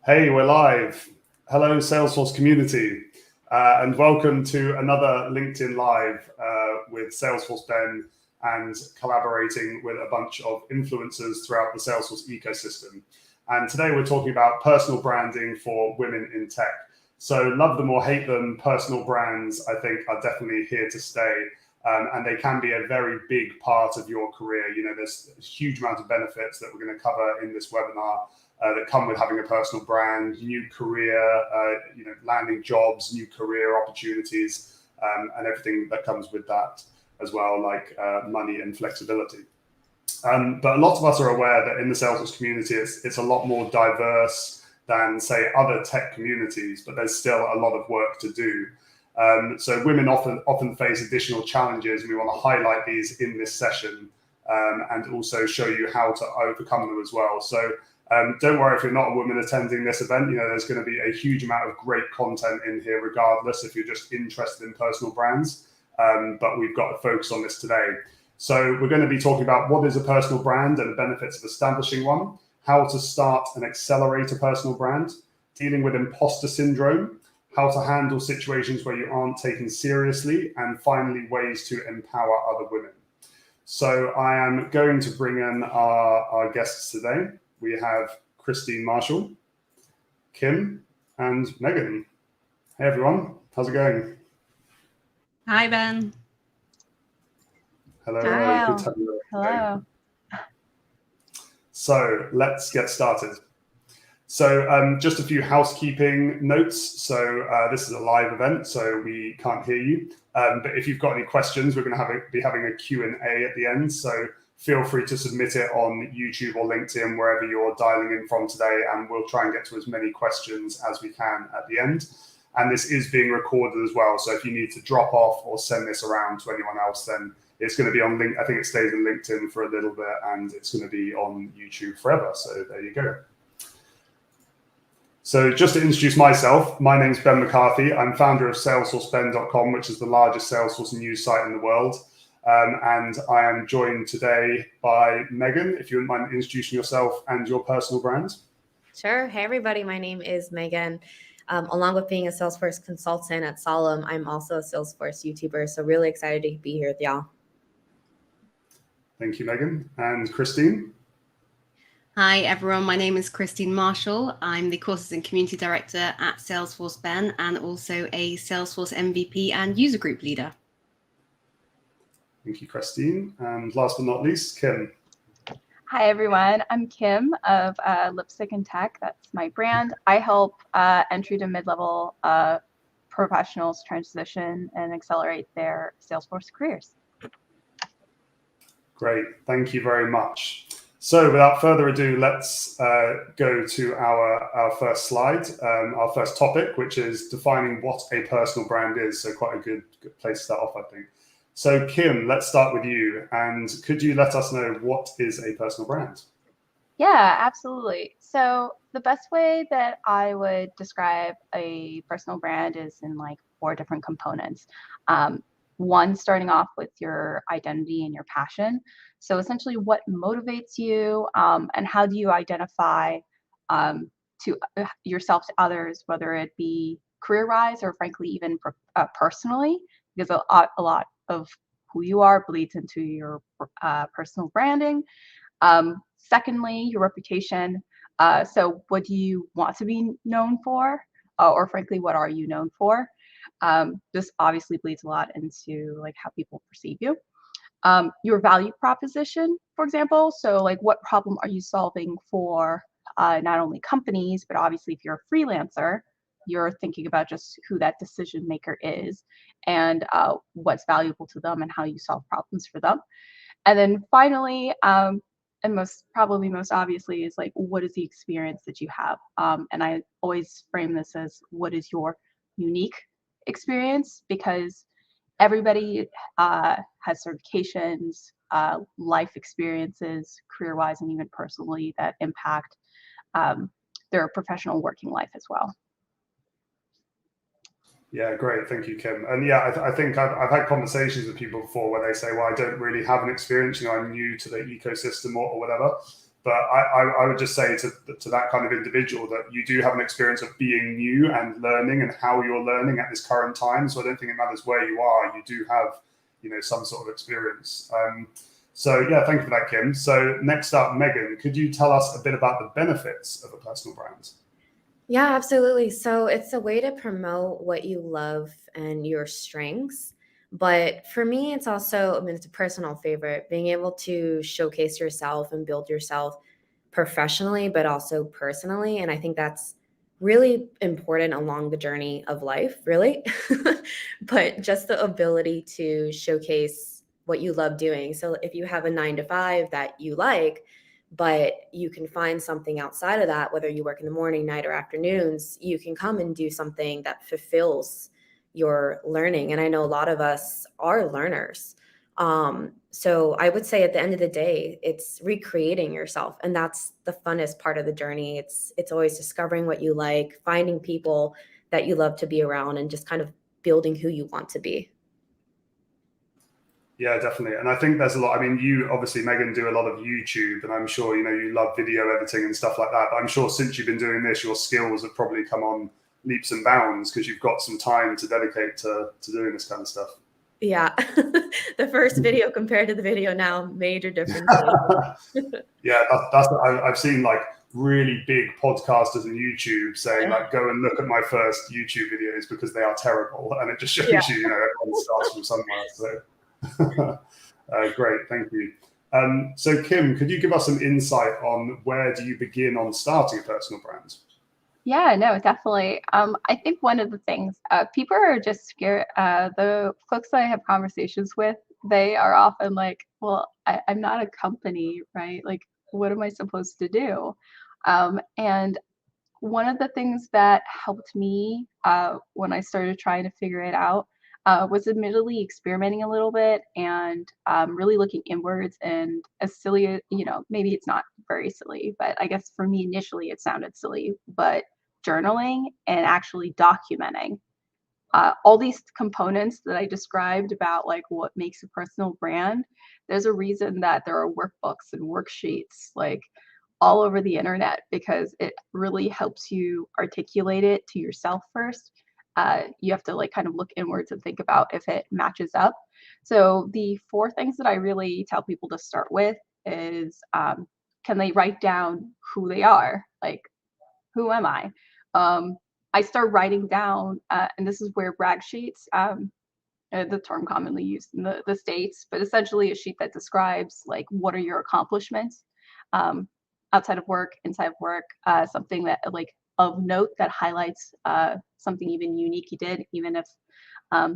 Hey, we're live. Hello, Salesforce community, and welcome to another LinkedIn Live with Salesforce Ben and collaborating with a bunch of influencers throughout the Salesforce ecosystem. And today we're talking about personal branding for women in tech. So love them or hate them, personal brands, I think, are definitely here to stay. And they can be a very big part of your career. You know, there's a huge amount of benefits that we're going to cover in this webinar that come with having a personal brand, new career, landing jobs, new career opportunities, and everything that comes with that as well, like money and flexibility. But a lot of us are aware that in the Salesforce community, it's a lot more diverse than, say, other tech communities, but there's still a lot of work to do. So women often face additional challenges, and we want to highlight these in this session and also show you how to overcome them as well. So don't worry if you're not a woman attending this event. You know, there's going to be a huge amount of great content in here, regardless if you're just interested in personal brands. But we've got to focus on this today. So we're going to be talking about what is a personal brand and the benefits of establishing one, how to start and accelerate a personal brand, dealing with imposter syndrome, how to handle situations where you aren't taken seriously, and finally, ways to empower other women. So I am going to bring in our guests today. We have Christine Marshall, Kim, and Megan. Hey, everyone. How's it going? Hi, Ben. Hello. Hi. Good to have you. Hello. So let's get started. So just a few housekeeping notes. So this is a live event, so we can't hear you. But if you've got any questions, we're going to be having a Q&A at the end. So feel free to submit it on YouTube or LinkedIn, wherever you're dialing in from today, and we'll try and get to as many questions as we can at the end. And this is being recorded as well. So if you need to drop off or send this around to anyone else, then it's going to be on LinkedIn. I think it stays in LinkedIn for a little bit, and it's going to be on YouTube forever. So there you go. So just to introduce myself, my name's Ben McCarthy. I'm founder of SalesforceBen.com, which is the largest Salesforce news site in the world. And I am joined today by Megan. If you wouldn't mind introducing yourself and your personal brand. Sure. Hey, everybody. My name is Megan. Along with being a Salesforce consultant at Solemn, I'm also a Salesforce YouTuber. So really excited to be here with y'all. Thank you, Megan. And Christine. Hi, everyone. My name is Christine Marshall. I'm the Courses and Community Director at Salesforce Ben and also a Salesforce MVP and user group leader. Thank you, Christine. And last but not least, Kim. Hi, everyone. I'm Kim of Lipstick and Tech. That's my brand. I help entry to mid-level professionals transition and accelerate their Salesforce careers. Great. Thank you very much. So without further ado, let's go to our first slide, our first topic, which is defining what a personal brand is. So quite a good place to start off, I think. So Kim, let's start with you. And could you let us know what is a personal brand? Yeah, absolutely. So the best way that I would describe a personal brand is in like 4 different components. One, starting off with your identity and your passion. So essentially what motivates you and how do you identify to yourself to others, whether it be career-wise or frankly even personally, because a lot of who you are bleeds into your personal branding. Secondly, your reputation. So what do you want to be known for? Or frankly, what are you known for? This obviously bleeds a lot into like how people perceive you. Your value proposition, for example. So like what problem are you solving for not only companies, but obviously if you're a freelancer, you're thinking about just who that decision maker is and what's valuable to them and how you solve problems for them. And then finally, and most obviously is like, what is the experience that you have? And I always frame this as what is your unique experience, because everybody has certifications, life experiences, career-wise and even personally, that impact their professional working life as well. Yeah, great. Thank you, Kim. And yeah, I think I've had conversations with people before where they say, well, I don't really have an experience, you know, I'm new to the ecosystem or whatever. But I would just say to that kind of individual that you do have an experience of being new and learning and how you're learning at this current time. So I don't think it matters where you are. You do have, some sort of experience. So yeah, thank you for that, Kim. So next up, Megan, could you tell us a bit about the benefits of a personal brand? Yeah, absolutely. So it's a way to promote what you love and your strengths. But for me, it's also, it's a personal favorite, being able to showcase yourself and build yourself professionally, but also personally. And I think that's really important along the journey of life, really. But just the ability to showcase what you love doing. So if you have a 9 to 5 that you like, but you can find something outside of that, whether you work in the morning, night, or afternoons, you can come and do something that fulfills your learning. And I know a lot of us are learners. So I would say at the end of the day, it's recreating yourself. And that's the funnest part of the journey. It's always discovering what you like, finding people that you love to be around, and just kind of building who you want to be. Yeah, definitely. And I think there's a lot. I mean, you obviously, Megan, do a lot of YouTube, and I'm sure, you love video editing and stuff like that. But I'm sure since you've been doing this, your skills have probably come on leaps and bounds because you've got some time to dedicate to doing this kind of stuff. Yeah. The first video compared to the video now, major difference. Yeah, that's I've seen like really big podcasters on YouTube saying like, go and look at my first YouTube videos because they are terrible. And it just shows you, everyone starts from somewhere. So great, thank you. So Kim, could you give us some insight on where do you begin on starting a personal brand? Yeah, no, definitely. I think one of the things people are just scared. The folks that I have conversations with, they are often like, well, I'm not a company, right? Like, what am I supposed to do? And one of the things that helped me when I started trying to figure it out was admittedly experimenting a little bit and really looking inwards. And as silly, maybe it's not very silly, but I guess for me initially it sounded silly, but journaling and actually documenting all these components that I described about like what makes a personal brand. There's a reason that there are workbooks and worksheets like all over the internet because it really helps you articulate it to yourself first. You have to like kind of look inwards and think about if it matches up. So the 4 things that I really tell people to start with is can they write down who they are? Like, who am I? I start writing down, and this is where brag sheets, the term commonly used in the States, but essentially a sheet that describes like what are your accomplishments outside of work, inside of work, something that like of note that highlights something even unique you did, even if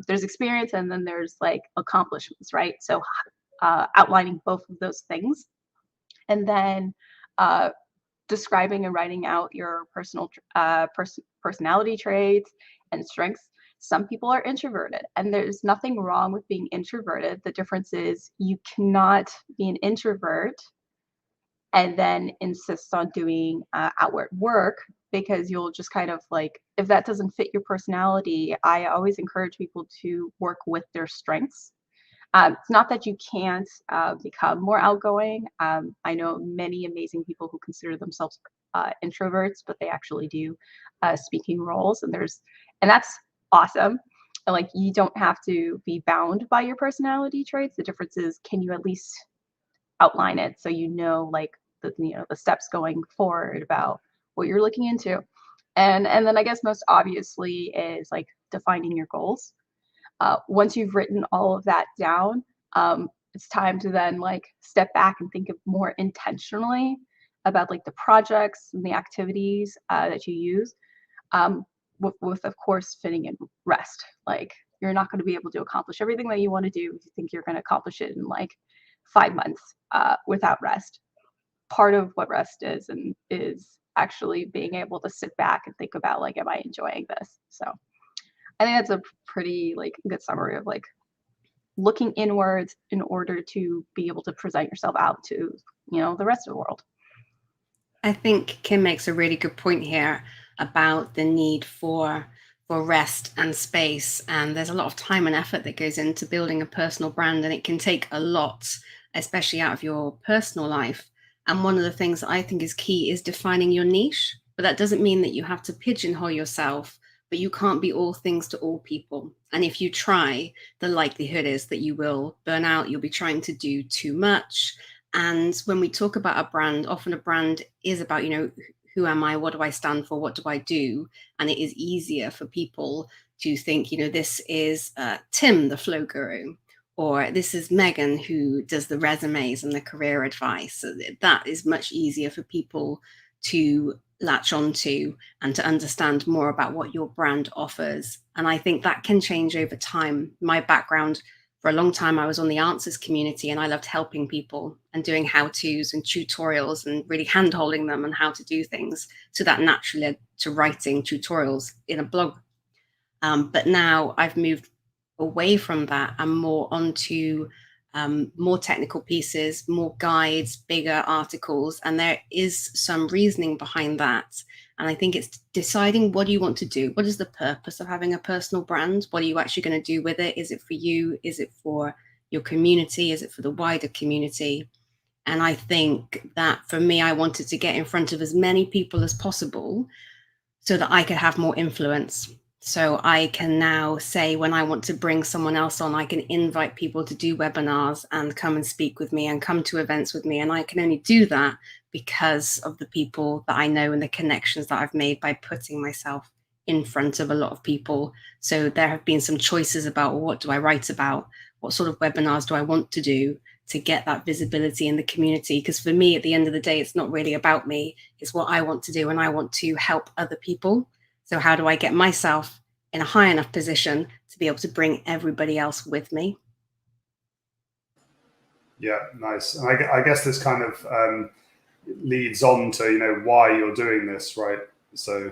there's experience and then there's like accomplishments, right? So outlining both of those things, and then describing and writing out your personal personality traits and strengths. Some people are introverted, and there's nothing wrong with being introverted. The difference is you cannot be an introvert and then insist on doing outward work because you'll just kind of like, if that doesn't fit your personality, I always encourage people to work with their strengths. It's not that you can't become more outgoing. I know many amazing people who consider themselves introverts, but they actually do speaking roles, and that's awesome. And like, you don't have to be bound by your personality traits. The difference is, can you at least outline it so you know like the steps going forward about what you're looking into, and then I guess most obviously is like defining your goals. Once you've written all of that down, it's time to then like step back and think of more intentionally about like the projects and the activities that you use, with of course fitting in rest. Like, you're not going to be able to accomplish everything that you want to do if you think you're going to accomplish it in like 5 months without rest. Part of what rest is and is actually being able to sit back and think about like, am I enjoying this? So I think that's a pretty like good summary of like looking inwards in order to be able to present yourself out to, the rest of the world. I think Kim makes a really good point here about the need for rest and space. And there's a lot of time and effort that goes into building a personal brand, and it can take a lot, especially out of your personal life, And one of the things that I think is key is defining your niche. But that doesn't mean that you have to pigeonhole yourself, but you can't be all things to all people. And if you try, the likelihood is that you will burn out, you'll be trying to do too much. And when we talk about a brand, often a brand is about, who am I? What do I stand for? What do I do? And it is easier for people to think, this is Tim, the flow guru, or this is Megan who does the resumes and the career advice. So that is much easier for people to latch onto and to understand more about what your brand offers. And I think that can change over time. My background, for a long time, I was on the answers community, and I loved helping people and doing how-tos and tutorials and really hand-holding them on how to do things. So that naturally led to writing tutorials in a blog. But now I've moved away from that and more onto more technical pieces, more guides, bigger articles. And there is some reasoning behind that. And I think it's deciding, what do you want to do? What is the purpose of having a personal brand? What are you actually going to do with it? Is it for you? Is it for your community? Is it for the wider community? And I think that for me, I wanted to get in front of as many people as possible so that I could have more influence. So I can now say, when I want to bring someone else on, I can invite people to do webinars and come and speak with me and come to events with me. And I can only do that because of the people that I know and the connections that I've made by putting myself in front of a lot of people. So there have been some choices about, what do I write about? What sort of webinars do I want to do to get that visibility in the community? Because for me, at the end of the day, it's not really about me. It's what I want to do, and I want to help other people. So how do I get myself in a high enough position to be able to bring everybody else with me? Yeah, nice. And I guess this kind of leads on to, why you're doing this, right? So.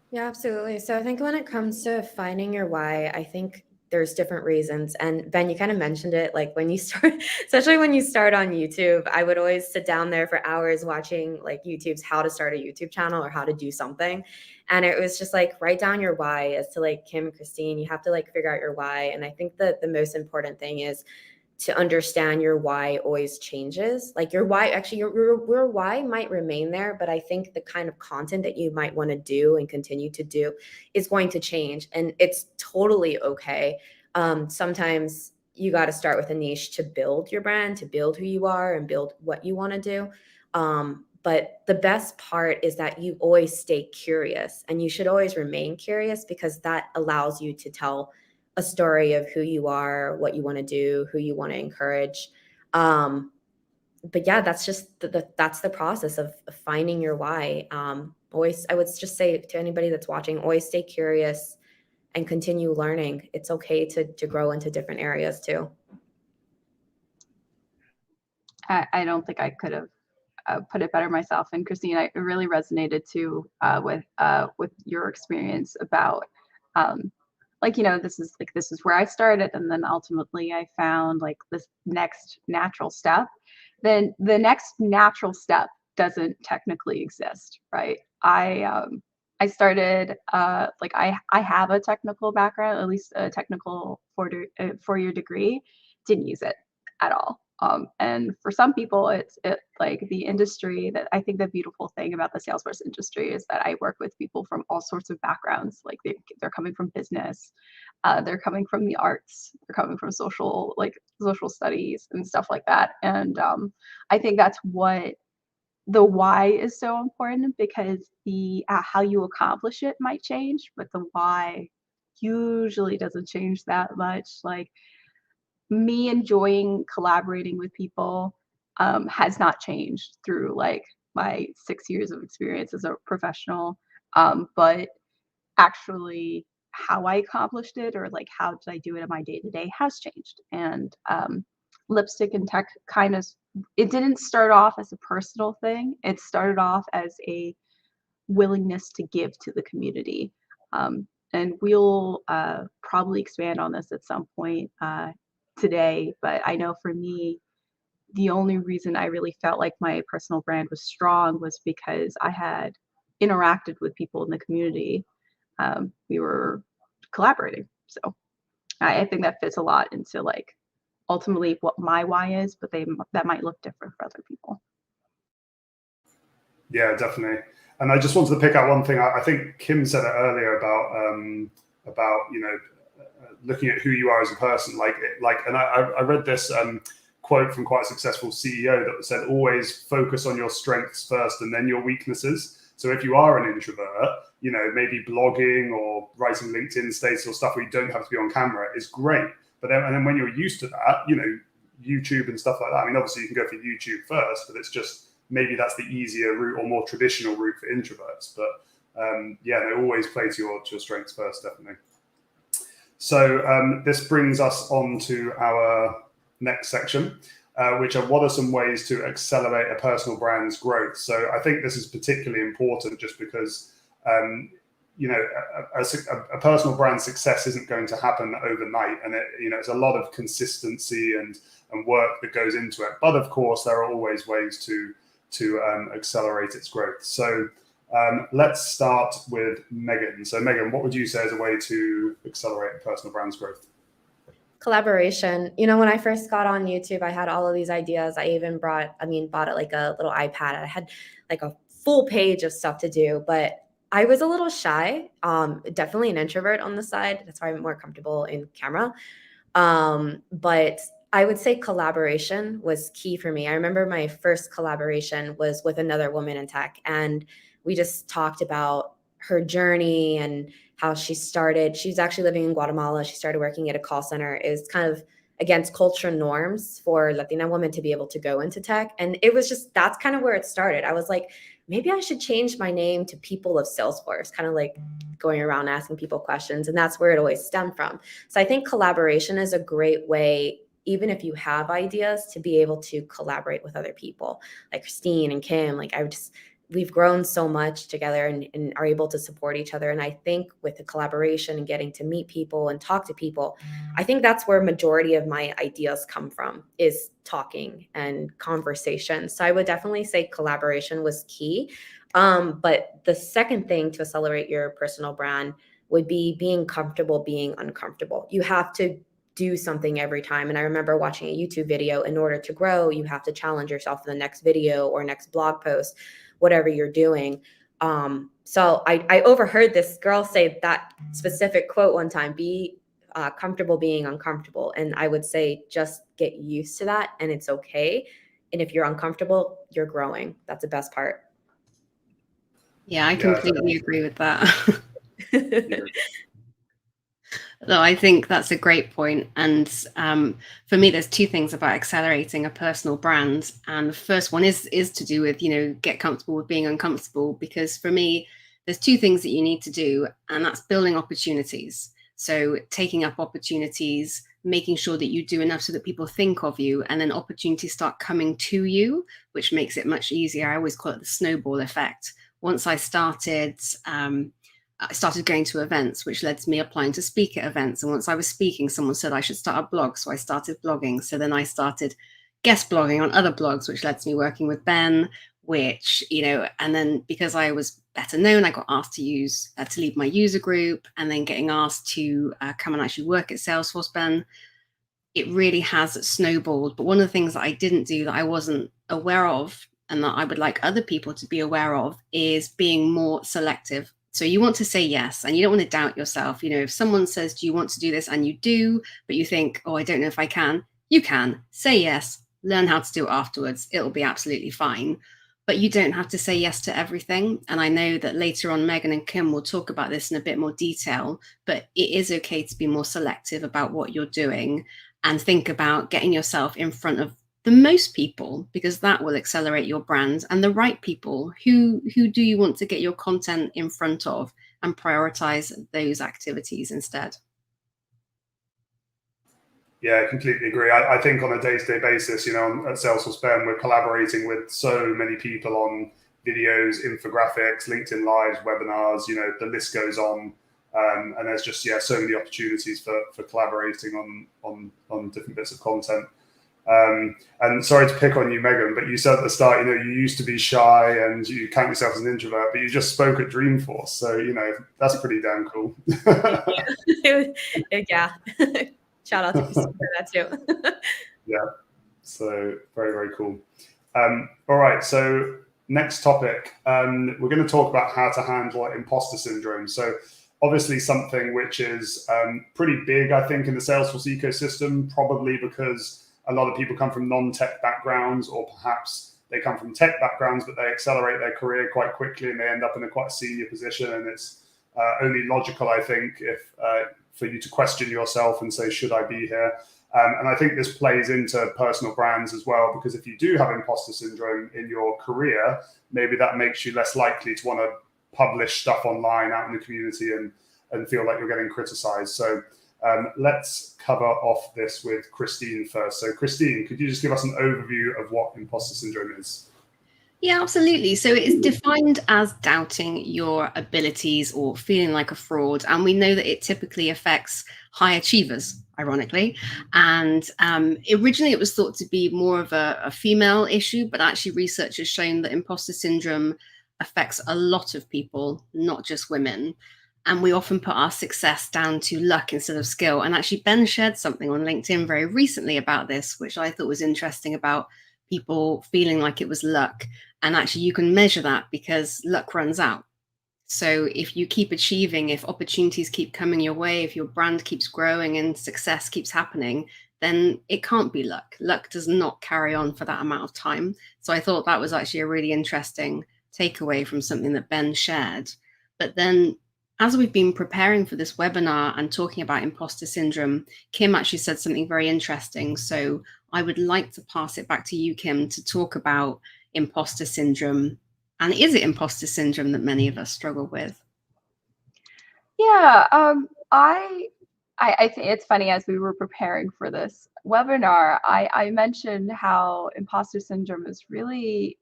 Yeah, absolutely. So I think when it comes to finding your why, I think there's different reasons. And Ben, you kind of mentioned it, like when you start, especially when you start on YouTube, I would always sit down there for hours watching like YouTube's how to start a YouTube channel or how to do something. And it was just like, write down your why. As to like Kim and Christine, you have to like figure out your why. And I think that the most important thing is to understand your why always changes. Like your why, actually your why might remain there, but I think the kind of content that you might want to do and continue to do is going to change, and it's totally okay. Sometimes you got to start with a niche to build your brand, to build who you are and build what you want to do. But the best part is that you always stay curious, and you should always remain curious, because that allows you to tell a story of who you are, what you want to do, who you want to encourage. But yeah, that's just that's the process of finding your why. Always, I would just say to anybody that's watching, always stay curious and continue learning. It's okay to grow into different areas too. I don't think I could have put it better myself. And Christine, it really resonated too with your experience about this is where I started, and then ultimately I found like this next natural step. Then the next natural step doesn't technically exist, right? I started I have a technical background, at least a technical four-year degree. Didn't use it at all. And for some people, it's like the industry, that I think the beautiful thing about the Salesforce industry is that I work with people from all sorts of backgrounds. Like they're coming from business, they're coming from the arts, they're coming from social studies and stuff like that. And I think that's what the why is so important, because the how you accomplish it might change, but the why usually doesn't change that much. Like, me enjoying collaborating with people has not changed through like my 6 years of experience as a professional. But actually how I accomplished it, or like how did I do it in my day to day, has changed. And lipstick and tech it didn't start off as a personal thing. It started off as a willingness to give to the community. And we'll probably expand on this at some point today, but I know for me, the only reason I really felt like my personal brand was strong was because I had interacted with people in the community. We were collaborating. So I think that fits a lot into like ultimately what my why is, but that might look different for other people. Yeah, definitely. And I just wanted to pick out one thing. I think Kim said it earlier about looking at who you are as a person. And I read this quote from quite a successful CEO that said, always focus on your strengths first and then your weaknesses. So if you are an introvert, maybe blogging or writing LinkedIn status or stuff where you don't have to be on camera is great. But then when you're used to that, YouTube and stuff like that. I mean, obviously you can go for YouTube first, but it's just maybe that's the easier route or more traditional route for introverts. But they always play to your strengths first, definitely. So this brings us on to our next section, which are what are some ways to accelerate a personal brand's growth. So I think this is particularly important just because a personal brand success isn't going to happen overnight, and it's a lot of consistency and work that goes into it. But of course, there are always ways to accelerate its growth. So let's start with Megan. So Megan, what would you say is a way to accelerate a personal brand's growth? Collaboration. When I first got on YouTube, I had all of these ideas. I even bought it like a little iPad. I had like a full page of stuff to do, but I was a little shy. Definitely an introvert on the side. That's why I'm more comfortable in camera. But I would say collaboration was key for me. I remember my first collaboration was with another woman in tech, and we just talked about her journey and how she started. She's actually living in Guatemala. She started working at a call center. It was kind of against cultural norms for Latina women to be able to go into tech. And it was just, that's kind of where it started. I was like, maybe I should change my name to People of Salesforce, kind of like going around asking people questions. And that's where it always stemmed from. So I think collaboration is a great way, even if you have ideas, to be able to collaborate with other people like Christine and Kim. We've grown so much together and are able to support each other. And I think with the collaboration and getting to meet people and talk to people, I think that's where majority of my ideas come from, is talking and conversation. So I would definitely say collaboration was key. But the second thing to accelerate your personal brand would be being comfortable being uncomfortable. You have to do something every time. And I remember watching a YouTube video. In order to grow, you have to challenge yourself in the next video or next blog post, whatever you're doing. So I overheard this girl say that specific quote one time, be comfortable being uncomfortable. And I would say just get used to that, and it's okay. And if you're uncomfortable, you're growing. That's the best part. Yeah, I completely agree with that. No, I think that's a great point. And for me, there's two things about accelerating a personal brand. And the first one is to do with, get comfortable with being uncomfortable. Because for me, there's two things that you need to do, and that's building opportunities. So taking up opportunities, making sure that you do enough so that people think of you, and then opportunities start coming to you, which makes it much easier. I always call it the snowball effect. Once I started going to events, which led to me applying to speak at events. And once I was speaking, someone said I should start a blog. So I started blogging. So then I started guest blogging on other blogs, which led to me working with Ben, and then because I was better known, I got asked to lead my user group, and then getting asked to come and actually work at Salesforce Ben. It really has snowballed. But one of the things that I didn't do, that I wasn't aware of, and that I would like other people to be aware of, is being more selective. So you want to say yes, and you don't want to doubt yourself. If someone says, do you want to do this? And you do, but you think, oh, I don't know if I can. You can. Say yes, learn how to do it afterwards. It'll be absolutely fine. But you don't have to say yes to everything. And I know that later on, Megan and Kim will talk about this in a bit more detail, but it is okay to be more selective about what you're doing and think about getting yourself in front of the most people, because that will accelerate your brand, and the right people. Who do you want to get your content in front of, and prioritize those activities instead. Yeah, I completely agree. I think on a day-to-day basis, at Salesforce Ben, we're collaborating with so many people on videos, infographics, LinkedIn Lives, webinars, the list goes on. And there's just, so many opportunities for collaborating on different bits of content. And sorry to pick on you, Megan, but you said at the start, you used to be shy and you count yourself as an introvert, but you just spoke at Dreamforce. So, that's pretty damn cool. Yeah. Shout out to Christine for that too. Yeah. So very, very cool. All right. So next topic, we're going to talk about how to handle imposter syndrome. So obviously something which is pretty big, I think, in the Salesforce ecosystem, probably because a lot of people come from non-tech backgrounds, or perhaps they come from tech backgrounds, but they accelerate their career quite quickly and they end up in a quite senior position. And it's only logical, I think, if for you to question yourself and say, should I be here? And I think this plays into personal brands as well, because if you do have imposter syndrome in your career, maybe that makes you less likely to want to publish stuff online out in the community and feel like you're getting criticized. So let's cover off this with Christine first. So Christine, could you just give us an overview of what imposter syndrome is? Yeah, absolutely. So it is defined as doubting your abilities or feeling like a fraud. And we know that it typically affects high achievers, ironically. And originally it was thought to be more of a female issue, but actually research has shown that imposter syndrome affects a lot of people, not just women. And we often put our success down to luck instead of skill. And actually Ben shared something on LinkedIn very recently about this, which I thought was interesting, about people feeling like it was luck. And actually you can measure that because luck runs out. So if you keep achieving, if opportunities keep coming your way, if your brand keeps growing and success keeps happening, then it can't be luck. Luck does not carry on for that amount of time. So I thought that was actually a really interesting takeaway from something that Ben shared. But then as we've been preparing for this webinar and talking about imposter syndrome, Kim actually said something very interesting. So I would like to pass it back to you, Kim, to talk about imposter syndrome. And is it imposter syndrome that many of us struggle with? Yeah, I think it's funny, as we were preparing for this webinar, I mentioned how imposter syndrome is really,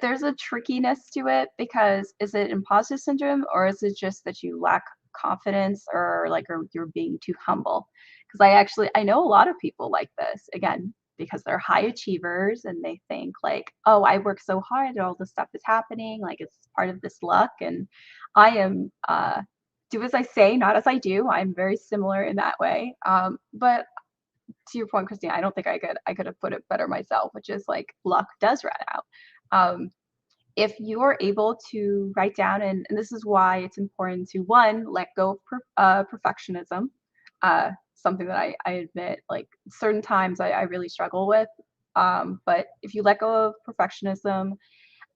there's a trickiness to it, because is it imposter syndrome, or is it just that you lack confidence, or you're being too humble? Because I know a lot of people like this, again, because they're high achievers and they think like, oh, I work so hard, all this stuff is happening, like it's part of this luck, and I am do as I say, not as I do. I'm very similar in that way. But to your point, Christine, I don't think I could have put it better myself, which is like luck does run out. If you're able to write down, and this is why it's important to, one, let go of perfectionism, something that I admit, like certain times I really struggle with. But if you let go of perfectionism,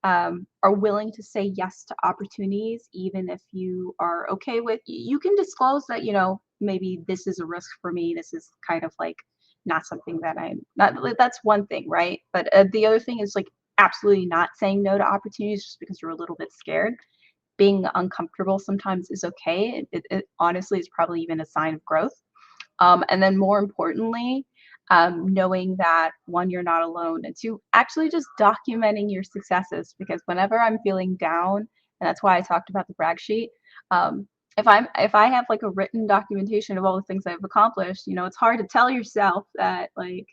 are willing to say yes to opportunities, even if you are okay with, you can disclose that, maybe this is a risk for me. This is kind of like not something that I'm not, that's one thing, right? But the other thing is like absolutely not saying no to opportunities just because you're a little bit scared. Being uncomfortable sometimes is okay. It honestly is probably even a sign of growth. And then more importantly, knowing that, one, you're not alone, and two, actually just documenting your successes. Because whenever I'm feeling down, and that's why I talked about the brag sheet, if I have like a written documentation of all the things I've accomplished, it's hard to tell yourself that, like,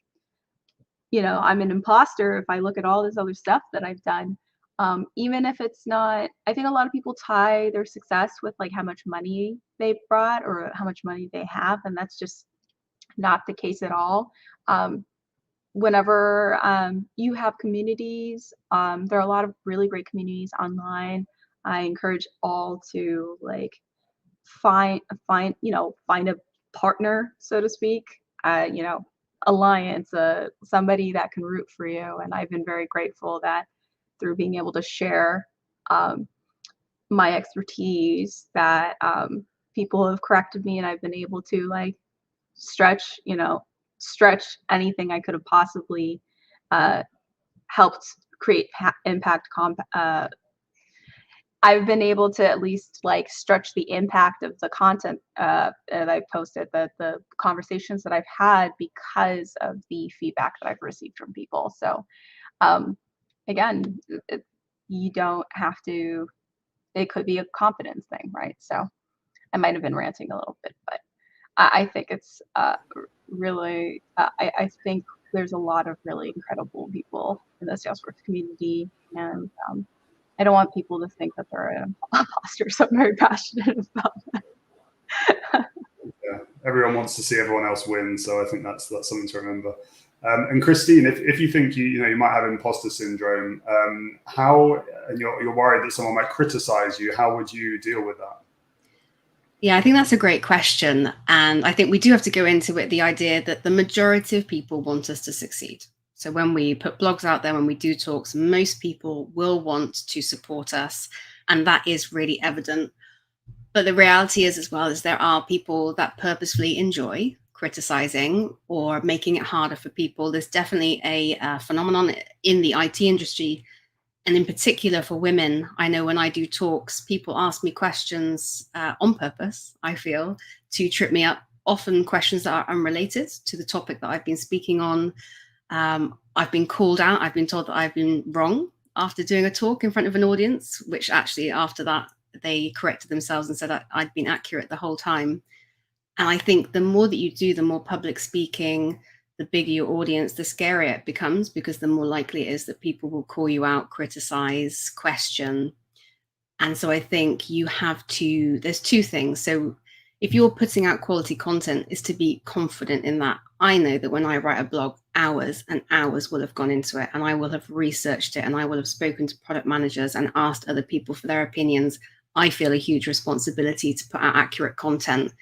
I'm an imposter if I look at all this other stuff that I've done. Even if it's not, I think a lot of people tie their success with like how much money they brought or how much money they have, and that's just not the case at all. Whenever you have communities, there are a lot of really great communities online. I encourage all to like find a partner, so to speak, alliance, somebody that can root for you. And I've been very grateful that through being able to share my expertise, that people have corrected me, and I've been able to like stretch anything I could have possibly helped create impact. I've been able to at least like stretch the impact of the content that I've posted, the conversations that I've had, because of the feedback that I've received from people. So again, you don't have to, it could be a confidence thing, right? So I might have been ranting a little bit, but I think it's really, I think there's a lot of really incredible people in the Salesforce community, and I don't want people to think that they're an imposter, so I'm very passionate about that. everyone wants to see everyone else win, so I think that's something to remember. And Christine, if you think you might have imposter syndrome, and you're worried that someone might criticize you, how would you deal with that? Yeah, I think that's a great question. And I think we do have to go into it, the idea that the majority of people want us to succeed. So when we put blogs out there, when we do talks, most people will want to support us. And that is really evident. But the reality is as well is there are people that purposefully enjoy criticizing or making it harder for people. There's definitely a phenomenon in the IT industry, and in particular for women. I know when I do talks, people ask me questions on purpose, I feel, to trip me up, often questions that are unrelated to the topic that I've been speaking on. I've been called out. I've been told that I've been wrong after doing a talk in front of an audience, which actually after that, they corrected themselves and said I'd been accurate the whole time. And I think the more that you do, the more public speaking, the bigger your audience, the scarier it becomes, because the more likely it is that people will call you out, criticize, question. And so I think you have to, there's two things. So if you're putting out quality content, is to be confident in that. I know that when I write a blog, hours and hours will have gone into it, and I will have researched it, and I will have spoken to product managers and asked other people for their opinions. I feel a huge responsibility to put out accurate content.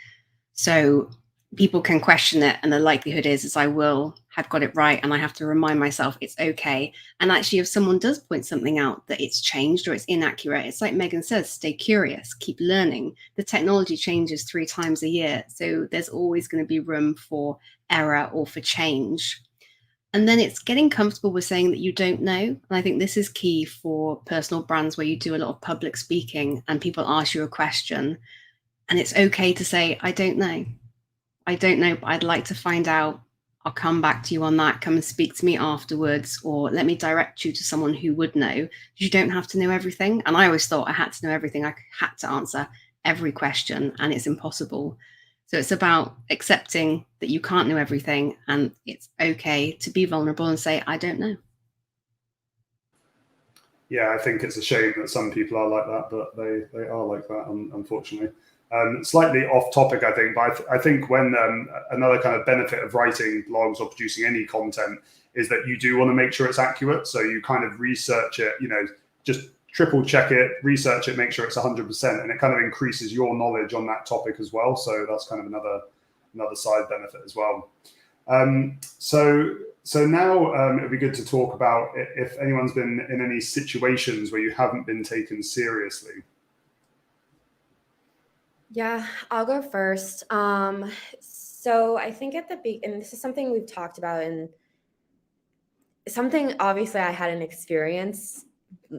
So people can question it, and the likelihood is I will have got it right, and I have to remind myself it's okay. And actually, if someone does point something out that it's changed or it's inaccurate, it's like Megan says, stay curious, keep learning. The technology changes 3 times a year, so there's always going to be room for error or for change. And then it's getting comfortable with saying that you don't know. And I think this is key for personal brands where you do a lot of public speaking and people ask you a question, and it's okay to say, I don't know. I don't know, but I'd like to find out. I'll come back to you on that. Come and speak to me afterwards, or let me direct you to someone who would know. You don't have to know everything. And I always thought I had to know everything. I had to answer every question, and it's impossible. So it's about accepting that you can't know everything, and it's okay to be vulnerable and say, I don't know. Yeah, I think it's a shame that some people are like that, but they are like that, unfortunately. Slightly off topic, I think, but I think when another kind of benefit of writing blogs or producing any content is that you do want to make sure it's accurate. So you kind of research it, just triple check it, research it, make sure it's 100%, and it kind of increases your knowledge on that topic as well. So that's kind of another side benefit as well. So now it'd be good to talk about if anyone's been in any situations where you haven't been taken seriously. Yeah, I'll go first. So I think at the beginning, and this is something we've talked about, and something obviously I had an experience,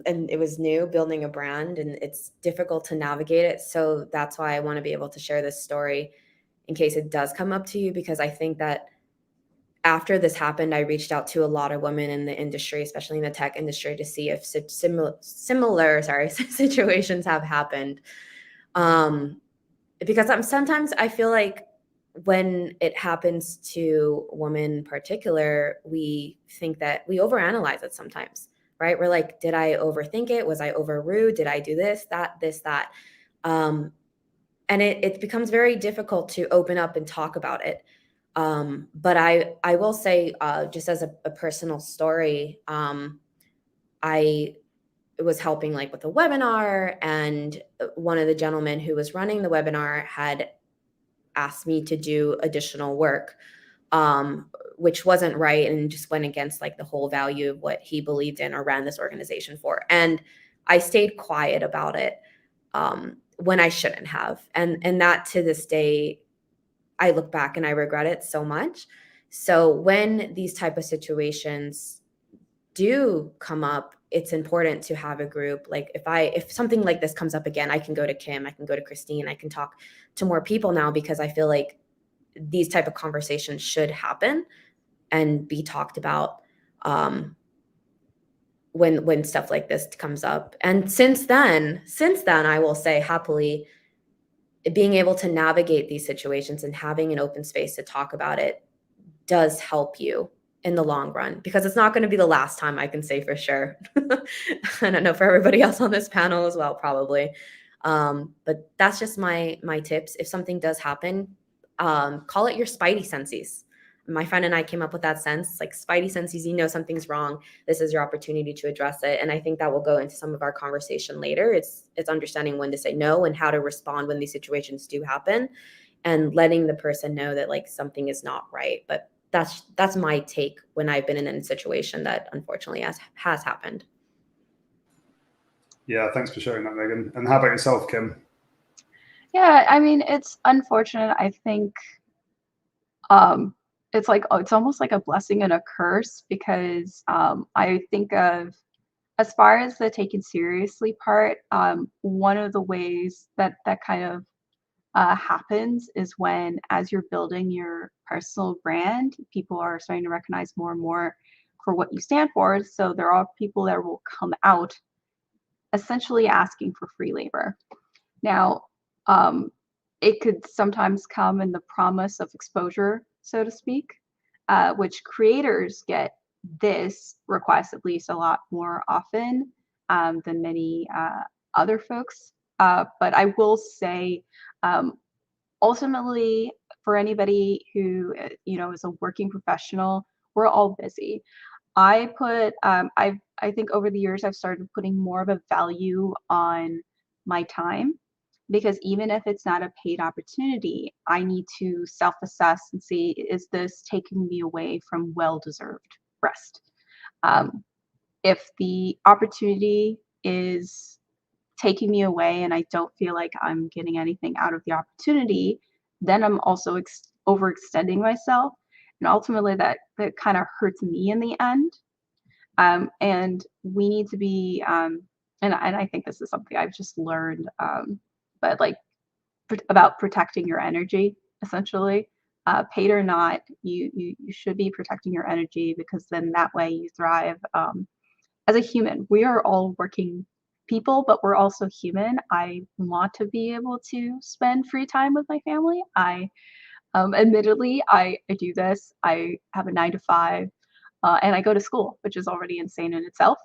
and it was new, building a brand, and it's difficult to navigate it. So that's why I want to be able to share this story in case it does come up to you, because I think that after this happened, I reached out to a lot of women in the industry, especially in the tech industry, to see if similar situations have happened. Because sometimes I feel like when it happens to women in particular, we think that we overanalyze it sometimes, right? We're like, did I overthink it? Was I over rude? Did I do this, that? And it becomes very difficult to open up and talk about it. But I will say, just as a personal story, I was helping like with a webinar, and one of the gentlemen who was running the webinar had asked me to do additional work, which wasn't right, and just went against like the whole value of what he believed in or ran this organization for. And I stayed quiet about it when I shouldn't have. And that, to this day, I look back and I regret it so much. So when these type of situations do come up, it's important to have a group. Like if something like this comes up again, I can go to Kim, I can go to Christine, I can talk to more people now, because I feel like these type of conversations should happen and be talked about when stuff like this comes up. And since then, I will say happily, being able to navigate these situations and having an open space to talk about it does help you in the long run, because it's not going to be the last time, I can say for sure. I don't know for everybody else on this panel as well, probably. But that's just my tips. If something does happen, Call it your spidey senses. My friend and I came up with that sense, like spidey senses, you know something's wrong. This is your opportunity to address it. And I think that will go into some of our conversation later. It's understanding when to say no and how to respond when these situations do happen, and letting the person know that like something is not right. But that's my take when I've been in a situation that unfortunately has happened. Yeah, thanks for sharing that, Megan. And how about yourself, Kim? Yeah, I mean, it's unfortunate. I think it's like, it's almost like a blessing and a curse, because I think of, as far as the taken seriously part, one of the ways that kind of happens is when, as you're building your personal brand, people are starting to recognize more and more for what you stand for. So there are people that will come out essentially asking for free labor. Now, it could sometimes come in the promise of exposure, so to speak, which creators get this request at least a lot more often than many other folks. But I will say, ultimately, for anybody who is a working professional, we're all busy. I think over the years I've started putting more of a value on my time, because even if it's not a paid opportunity, I need to self-assess and see, is this taking me away from well-deserved rest? If the opportunity is taking me away and I don't feel like I'm getting anything out of the opportunity, then I'm also overextending myself. And ultimately that kind of hurts me in the end. And we need to be, and I think this is something I've just learned, but like about protecting your energy, essentially. Paid or not, you should be protecting your energy, because then that way you thrive as a human. We are all working people, but we're also human. I want to be able to spend free time with my family. Admittedly, I do this. I have a 9 to 5, and I go to school, which is already insane in itself.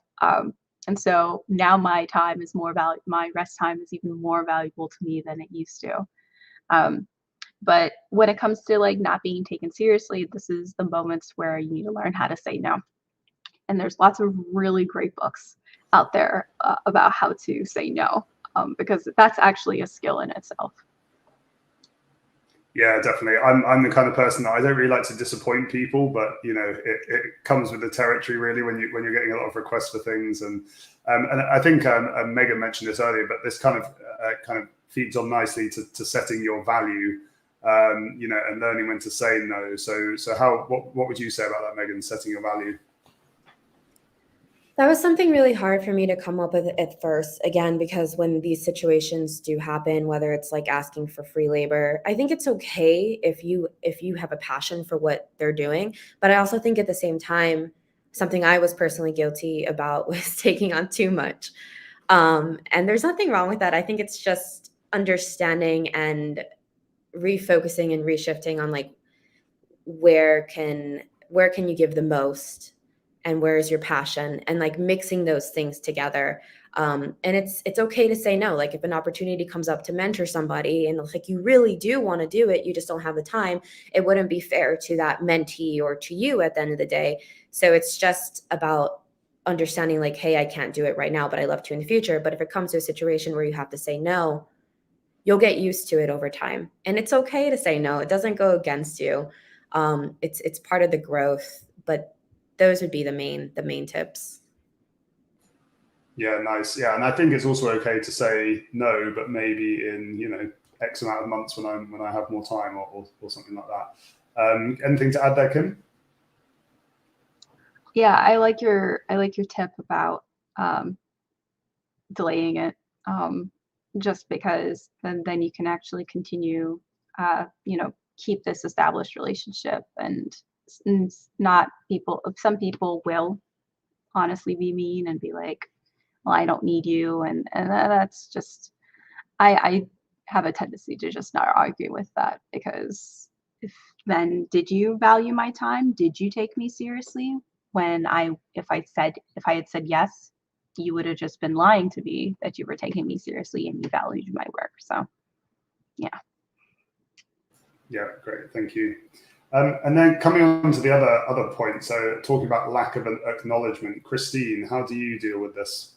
And so now my time is more valuable. My rest time is even more valuable to me than it used to. But when it comes to like not being taken seriously, this is the moments where you need to learn how to say no. And there's lots of really great books out there about how to say no, because that's actually a skill in itself. Yeah, definitely. I'm the kind of person that I don't really like to disappoint people, but it comes with the territory really when you're getting a lot of requests for things, and I think Megan mentioned this earlier, but this kind of feeds on nicely to setting your value, and learning when to say no. So what would you say about that, Megan? Setting your value. That was something really hard for me to come up with at first, again, because when these situations do happen, whether it's like asking for free labor, I think it's okay if you have a passion for what they're doing. But I also think at the same time, something I was personally guilty about was taking on too much. And there's nothing wrong with that. I think it's just understanding and refocusing and reshifting on like where can you give the most, and where is your passion, and like mixing those things together. And it's okay to say no. Like if an opportunity comes up to mentor somebody and like you really do want to do it, you just don't have the time, it wouldn't be fair to that mentee or to you at the end of the day. So it's just about understanding like, hey, I can't do it right now, but I love to in the future. But if it comes to a situation where you have to say no, you'll get used to it over time. And it's okay to say no. It doesn't go against you. It's part of the growth, but those would be the main tips. Yeah, nice. Yeah, and I think it's also okay to say no, but maybe in X amount of months when I have more time or something like that. Anything to add there, Kim? Yeah, I like your tip about delaying it, just because then you can actually continue, keep this established relationship, and not people. Some people will honestly be mean and be like, well, I don't need you, and that's just, I have a tendency to just not argue with that, because then did you value my time? Did you take me seriously? If I had said yes, you would have just been lying to me that you were taking me seriously and you valued my work. So yeah. Yeah, great, thank you. And then coming on to the other point, so talking about lack of an acknowledgement, Christine, how do you deal with this?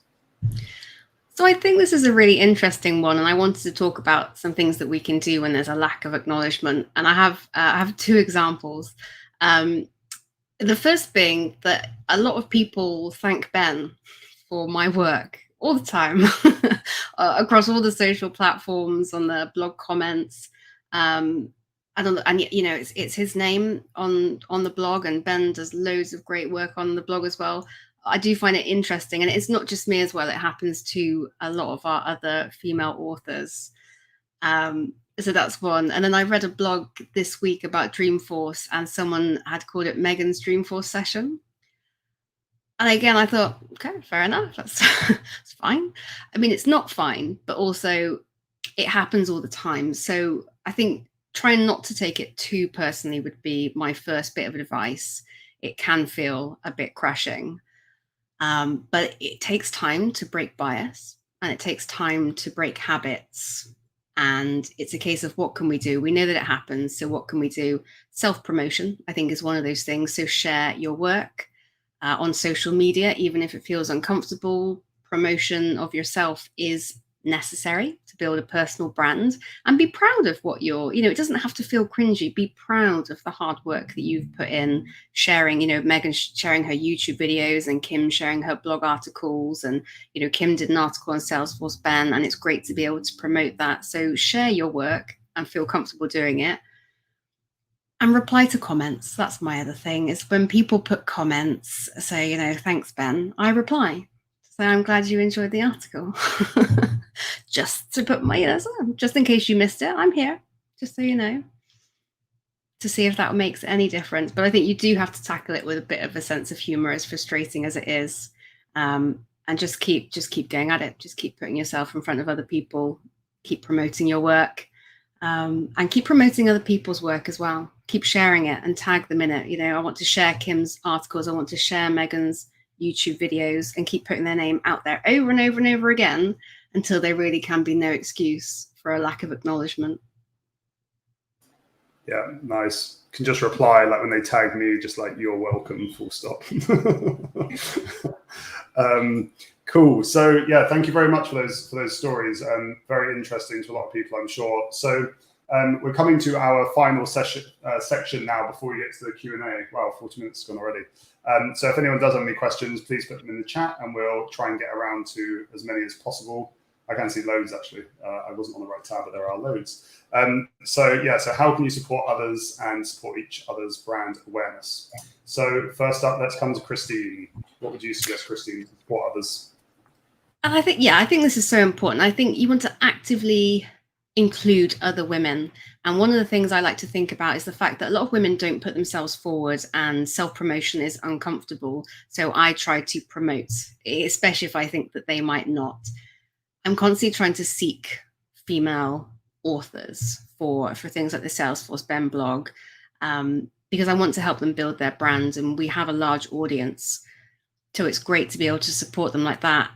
So I think this is a really interesting one, and I wanted to talk about some things that we can do when there's a lack of acknowledgement. And I have two examples. The first being that a lot of people thank Ben for my work all the time across all the social platforms, on the blog comments. And you know, it's his name on the blog, and Ben does loads of great work on the blog as well. I do find it interesting, and it's not just me as well. It happens to a lot of our other female authors. So that's one. And then I read a blog this week about Dreamforce, and someone had called it Megan's Dreamforce session. And again, I thought, okay, fair enough. That's fine. I mean, it's not fine, but also it happens all the time. So I think trying not to take it too personally would be my first bit of advice. It can feel a bit crushing. But it takes time to break bias, and it takes time to break habits. And it's a case of what can we do? We know that it happens. So what can we do? Self-promotion, I think, is one of those things. So share your work on social media, even if it feels uncomfortable. Promotion of yourself is necessary to build a personal brand, and be proud of what you're, you know, it doesn't have to feel cringy. Be proud of the hard work that you've put in. Sharing, you know, Megan sharing her YouTube videos, and Kim sharing her blog articles, and, you know, Kim did an article on Salesforce Ben, and it's great to be able to promote that. So share your work and feel comfortable doing it. And reply to comments. That's my other thing, is when people put comments, say, you know, thanks, Ben, I reply. So I'm glad you enjoyed the article. Just to put my, just in case you missed it, I'm here, just so you know, to see if that makes any difference. But I think you do have to tackle it with a bit of a sense of humor, as frustrating as it is. And just keep going at it. Just keep putting yourself in front of other people, keep promoting your work. And keep promoting other people's work as well. Keep sharing it and tag them in it. You know, I want to share Kim's articles. I want to share Megan's YouTube videos, and keep putting their name out there over and over and over again until there really can be no excuse for a lack of acknowledgement. Yeah, nice. Can just reply, like when they tag me, just like, you're welcome, full stop. Cool. So yeah, thank you very much for those stories. Very interesting to a lot of people, I'm sure. So we're coming to our final section now before we get to the Q&A. Wow, 40 minutes gone already. So if anyone does have any questions, please put them in the chat, and we'll try and get around to as many as possible. I can see loads, actually. I wasn't on the right tab, but there are loads. So how can you support others and support each other's brand awareness? So first up, let's come to Christine. What would you suggest, Christine, to support others? And I think this is so important. I think you want to actively include other women. And one of the things I like to think about is the fact that a lot of women don't put themselves forward, and self-promotion is uncomfortable. So I try to promote, especially if I think that they might not. I'm constantly trying to seek female authors for things like the Salesforce Ben blog, because I want to help them build their brand, and we have a large audience. So it's great to be able to support them like that.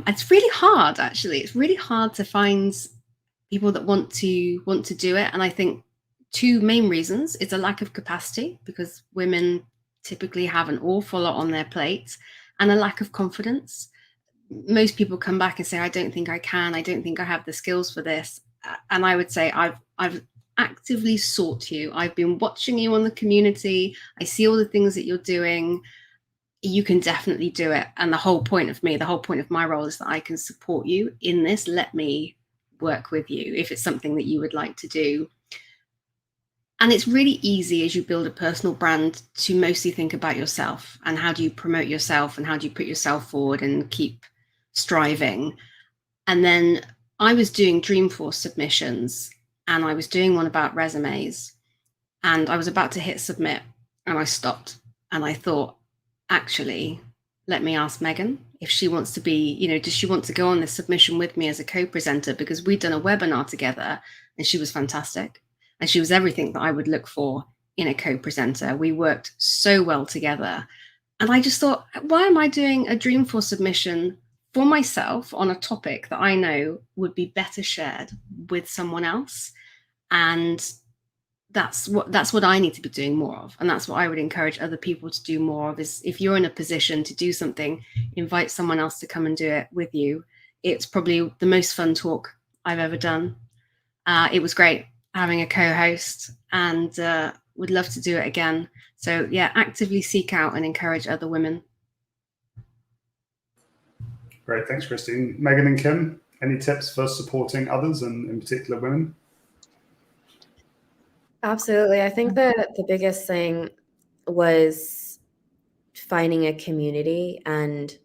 It's really hard, actually. It's really hard to find people that want to do it. And I think two main reasons. It's a lack of capacity, because women typically have an awful lot on their plate, and a lack of confidence. Most people come back and say, I don't think I can. I don't think I have the skills for this. And I would say, I've actively sought you. I've been watching you on the community. I see all the things that you're doing. You can definitely do it. And the whole point of my role is that I can support you in this. Let me work with you if it's something that you would like to do. And it's really easy, as you build a personal brand, to mostly think about yourself, and how do you promote yourself, and how do you put yourself forward and keep striving. And then I was doing Dreamforce submissions, and I was doing one about resumes, and I was about to hit submit, and I stopped, and I thought, actually, let me ask Megan if she wants to be, you know, does she want to go on this submission with me as a co-presenter? Because we'd done a webinar together, and she was fantastic, and she was everything that I would look for in a co-presenter. We worked so well together. And I just thought, why am I doing a Dreamforce submission for myself on a topic that I know would be better shared with someone else? And that's what I need to be doing more of. And that's what I would encourage other people to do more of, is if you're in a position to do something, invite someone else to come and do it with you. It's probably the most fun talk I've ever done. It was great having a co-host, and would love to do it again. So yeah, actively seek out and encourage other women. Great, thanks, Christine. Megan and Kim, any tips for supporting others, and in particular women? Absolutely. I think that the biggest thing was finding a community and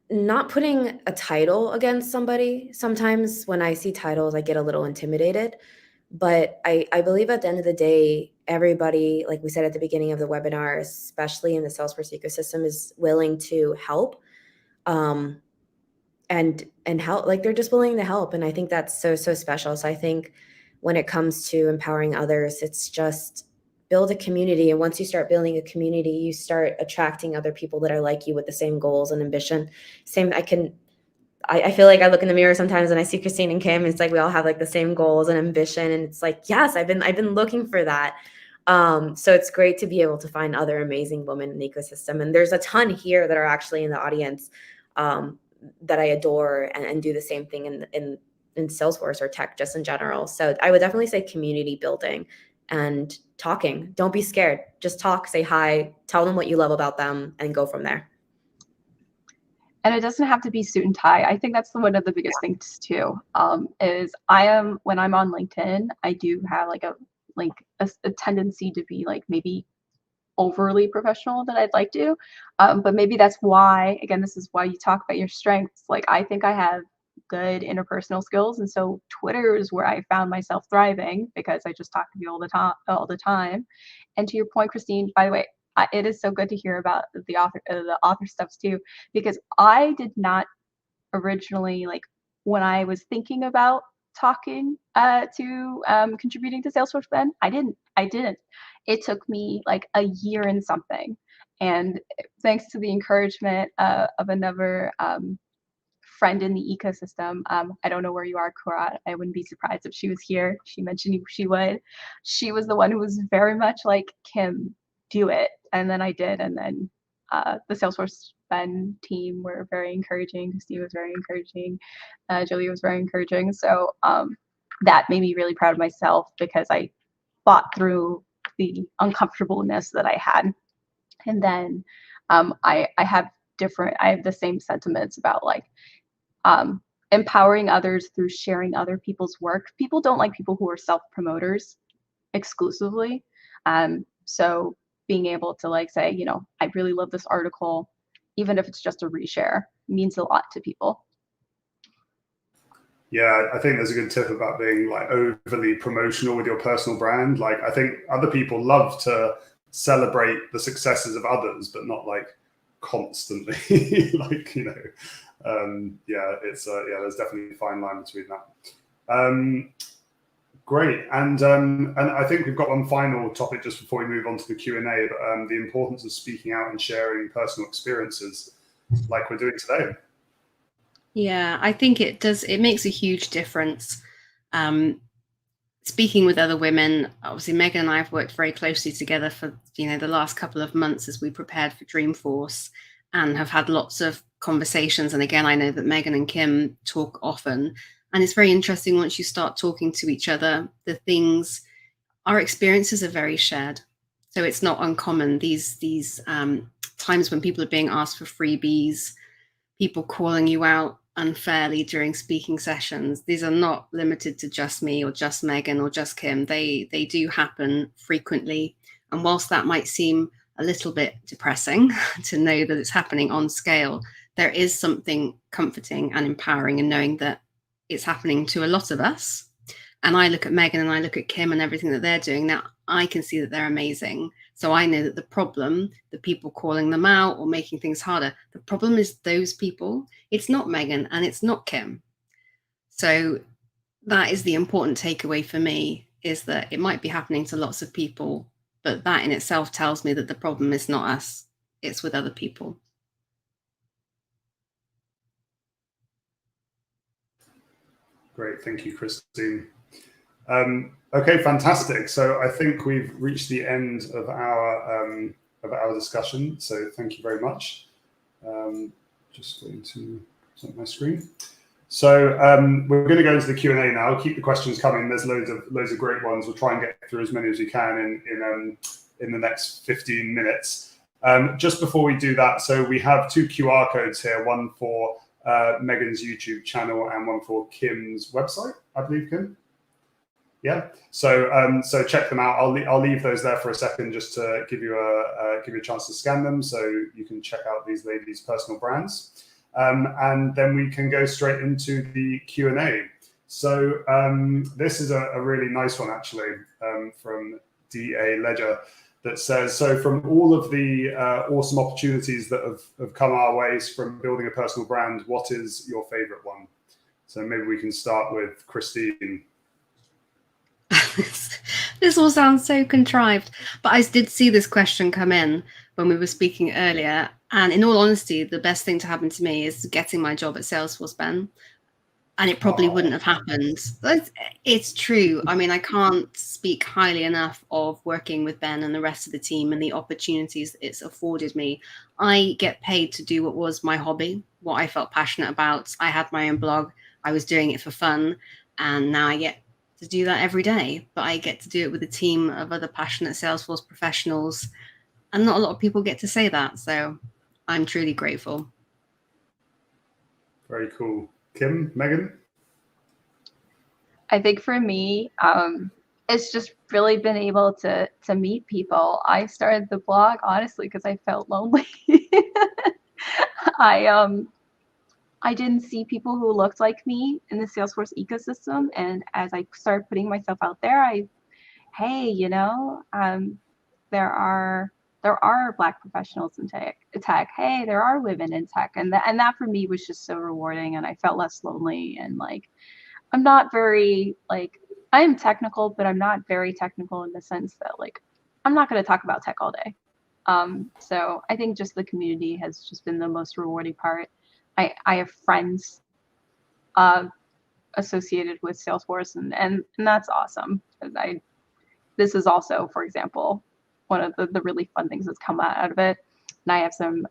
not putting a title against somebody. Sometimes when I see titles, I get a little intimidated. But I believe at the end of the day, everybody, like we said at the beginning of the webinar, especially in the Salesforce ecosystem, is willing to help. And help, like they're just willing to help. And I think that's so special. So I think when it comes to empowering others, it's just build a community. And once you start building a community, you start attracting other people that are like you with the same goals and ambition. I feel like I look in the mirror sometimes and I see Christine and Kim. It's like we all have like the same goals and ambition. And it's like, yes, I've been looking for that. So it's great to be able to find other amazing women in the ecosystem. And there's a ton here that are actually in the audience that I adore and do the same thing in Salesforce or tech just in general. So I would definitely say community building and talking. Don't be scared. Just talk, say hi, tell them what you love about them, and go from there. And it doesn't have to be suit and tie. I think that's one of the biggest things too. Is when I'm on LinkedIn, I do have like a tendency to be like maybe overly professional that I'd like to. But maybe that's why, again, this is why you talk about your strengths. Like I think I have good interpersonal skills, and so Twitter is where I found myself thriving because I just talk to you all the time. And to your point, Christine, by the way, it is so good to hear about the author stuff too, because I did not originally, like when I was thinking about talking to contributing to Salesforce Ben, I didn't. It took me like a year and something, and thanks to the encouragement of another friend in the ecosystem. I don't know where you are, Kurat. I wouldn't be surprised if she was here. She mentioned she would. She was the one who was very much like, Kim, do it. And then I did. And then the Salesforce Ben team were very encouraging. Christine was very encouraging. Julia was very encouraging. So that made me really proud of myself because I fought through the uncomfortableness that I had. And then I have the same sentiments about like empowering others through sharing other people's work. People don't like people who are self-promoters exclusively. So being able to like say, I really love this article, even if it's just a reshare, means a lot to people. Yeah, I think there's a good tip about being like overly promotional with your personal brand. Like I think other people love to celebrate the successes of others, but not like constantly. Like, there's definitely a fine line between that. Great, and I think we've got one final topic just before we move on to the Q&A, but the importance of speaking out and sharing personal experiences like we're doing today. Yeah, I think it does. It makes a huge difference. Speaking with other women, obviously Megan and I have worked very closely together for the last couple of months as we prepared for Dreamforce, and have had lots of conversations. And again, I know that Megan and Kim talk often, and it's very interesting once you start talking to each other. Our experiences are very shared, so it's not uncommon. These times when people are being asked for freebies, people calling you out unfairly during speaking sessions, these are not limited to just me or just Megan or just Kim. They do happen frequently. And whilst that might seem a little bit depressing to know that it's happening on scale, there is something comforting and empowering in knowing that it's happening to a lot of us. And I look at Megan and I look at Kim and everything that they're doing. Now I can see that they're amazing. So I know that the problem, the people calling them out or making things harder, the problem is those people. It's not Megan and it's not Kim. So that is the important takeaway for me, is that it might be happening to lots of people, but that in itself tells me that the problem is not us, it's with other people. Great, thank you, Christine. Okay, fantastic. So I think we've reached the end of our discussion. So thank you very much. Just going to set my screen. So we're going to go into the Q&A now. Keep the questions coming. There's loads of great ones. We'll try and get through as many as we can in the next 15 minutes. Just before we do that, so we have 2 QR codes here, one for Megan's YouTube channel and one for Kim's website, I believe, Kim. Yeah. So check them out. I'll leave those there for a second just to give you a chance to scan them, so you can check out these ladies' personal brands. And then we can go straight into the Q&A. So this is a really nice one, actually, from DA Ledger, that says, so from all of the awesome opportunities that have come our ways from building a personal brand, what is your favorite one? So maybe we can start with Christine. This all sounds so contrived, but I did see this question come in when we were speaking earlier. And in all honesty, the best thing to happen to me is getting my job at Salesforce, Ben. And it probably wouldn't have happened. It's true. I mean, I can't speak highly enough of working with Ben and the rest of the team and the opportunities it's afforded me. I get paid to do what was my hobby, what I felt passionate about. I had my own blog. I was doing it for fun. And now I get to do that every day. But I get to do it with a team of other passionate Salesforce professionals. And not a lot of people get to say that. So I'm truly grateful. Very cool. Kim, Megan? I think for me, it's just really been able to meet people. I started the blog honestly because I felt lonely. I didn't see people who looked like me in the Salesforce ecosystem, and as I started putting myself out there, hey, you know, there are Black professionals in tech. Hey, there are women in tech, and that for me was just so rewarding, and I felt less lonely. And like, I'm not very like, I am technical, but I'm not very technical in the sense that like, I'm not going to talk about tech all day. So I think just the community has just been the most rewarding part. I have friends associated with Salesforce, and that's awesome. This is also, for example, one of the really fun things that's come out of it. And I have some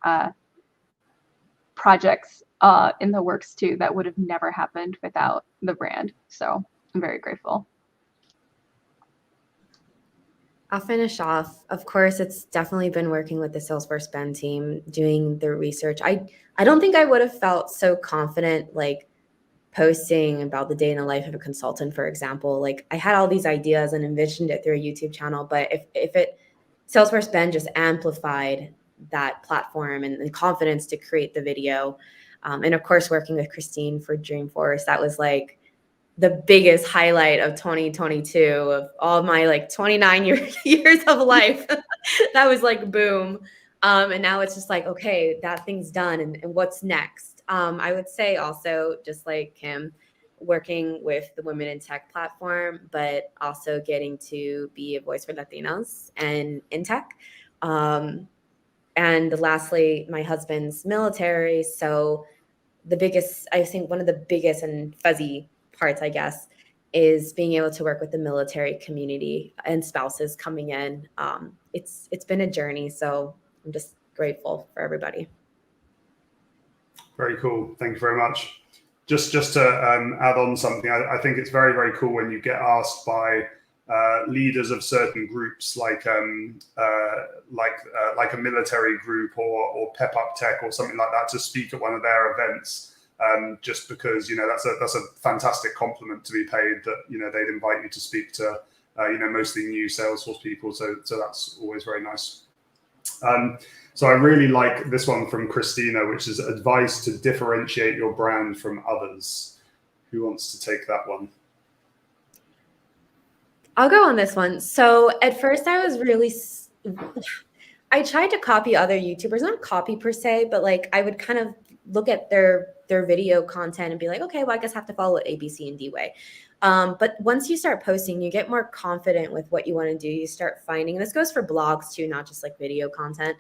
projects in the works too that would have never happened without the brand. So I'm very grateful. I'll finish off. Of course, it's definitely been working with the Salesforce Ben team, doing the research. I don't think I would have felt so confident like posting about the day in the life of a consultant, for example. Like, I had all these ideas and envisioned it through a YouTube channel, but if Salesforce Ben just amplified that platform and the confidence to create the video. And of course, working with Christine for Dreamforce, that was like the biggest highlight of 2022 of all my like 29 years of life. That was like boom. And now it's just like, okay, that thing's done. And what's next? I would say also, just like Kim, working with the Women in Tech platform, but also getting to be a voice for Latinos and in tech. And lastly, my husband's military. So I think one of the biggest and fuzzy parts, I guess, is being able to work with the military community and spouses coming in. It's been a journey. So I'm just grateful for everybody. Very cool. Thank you very much. Just to add on something, I think it's very, very cool when you get asked by leaders of certain groups, like a military group or Pep Up Tech or something like that, to speak at one of their events. Just because, you know, that's a fantastic compliment to be paid, that, you know, they'd invite you to speak to mostly new Salesforce people. So that's always very nice. So I really like this one from Christina, which is advice to differentiate your brand from others. Who wants to take that one? I'll go on this one. So at first I was really, I tried to copy other YouTubers, not copy per se, but like I would kind of look at their video content and be like, okay, well, I guess I have to follow it A, B, C, and D way. But once you start posting, you get more confident with what you want to do. You start finding, and this goes for blogs too, not just like video content.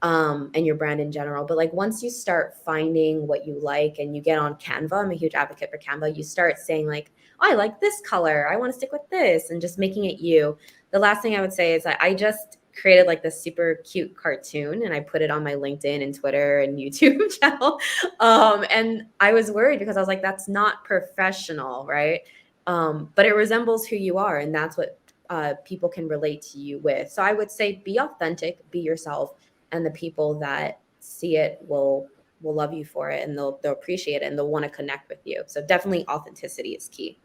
and your brand in general. But like once you start finding what you like and you get on Canva, I'm a huge advocate for Canva. You start saying like, oh, I like this color, I want to stick with this, and just making it you. The last thing I would say is that I just created like this super cute cartoon and I put it on my LinkedIn and Twitter and YouTube channel. And I was worried because I was like, that's not professional, right? But it resembles who you are, and that's what people can relate to you with. So I would say be authentic, be yourself, and the people that see it will love you for it, and they'll appreciate it, and they'll want to connect with you. So definitely authenticity is key.